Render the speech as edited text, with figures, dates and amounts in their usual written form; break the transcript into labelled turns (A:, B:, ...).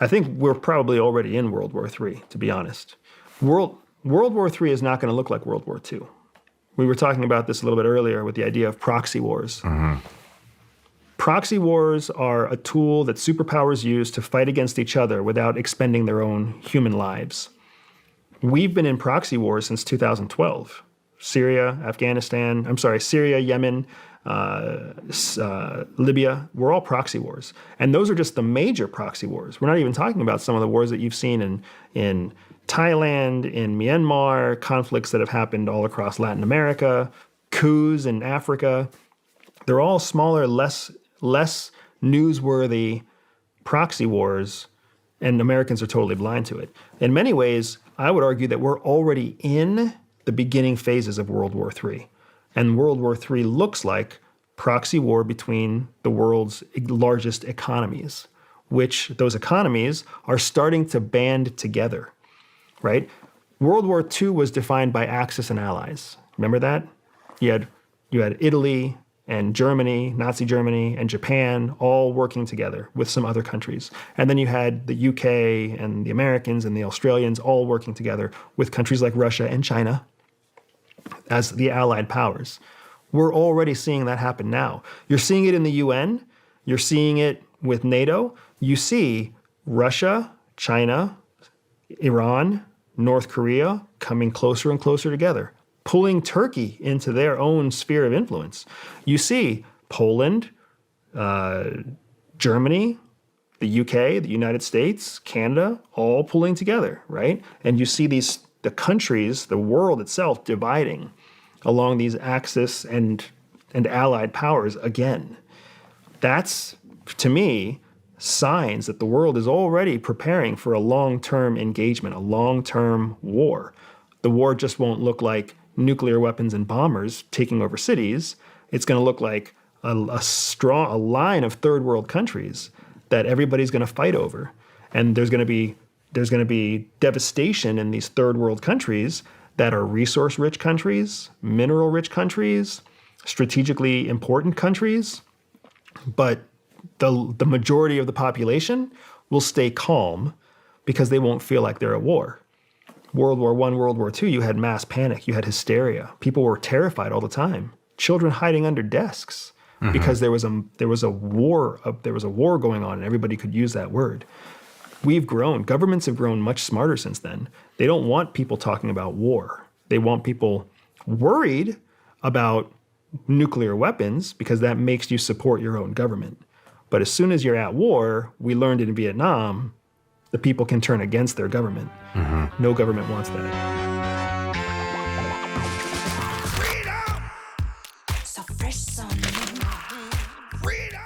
A: I think we're probably already in World War III, to be honest. World War III is not going to look like World War II. We were talking about this a little bit earlier with the idea of proxy wars. Proxy wars are a tool that superpowers use to fight against each other without expending their own human lives. We've been in proxy wars since 2012. Syria, Yemen, Libya, we're all proxy wars. And those are just the major proxy wars. We're not even talking about some of the wars that you've seen in Thailand, in Myanmar, conflicts that have happened all across Latin America, coups in Africa. They're all smaller, less newsworthy proxy wars, and Americans are totally blind to it. In many ways, I would argue that we're already in the beginning phases of World War III. And World War III looks like proxy war between the world's largest economies, which those economies are starting to band together, right? World War II was defined by Axis and allies. Remember that? You had Italy and Germany, Nazi Germany, and Japan all working together with some other countries. And then you had the UK and the Americans and the Australians all working together with countries like Russia and China as the allied powers. We're already seeing that happen now. You're seeing it in the UN. You're seeing it with NATO. You see Russia, China, Iran, North Korea coming closer and closer together, pulling Turkey into their own sphere of influence. You see Poland, Germany, the UK, the United States, Canada, all pulling together, right? And you see the countries, the world itself dividing along these axis and allied powers again. That's, to me, signs that the world is already preparing for a long-term engagement, a long-term war. The war just won't look like nuclear weapons and bombers taking over cities. It's going to look like a line of third world countries that everybody's going to fight over. And there's going to be devastation in these third world countries that are resource-rich countries, mineral-rich countries, strategically important countries. But the majority of the population will stay calm because they won't feel like they're at war. World War I, World War II, you had mass panic, you had hysteria. People were terrified all the time. Children hiding under desks because there was a war going on, and everybody could use that word. We've grown. Governments have grown much smarter since then. They don't want people talking about war. They want people worried about nuclear weapons because that makes you support your own government. But as soon as you're at war, we learned in Vietnam, the people can turn against their government. No government wants that.
B: Freedom! So fresh on me. Freedom!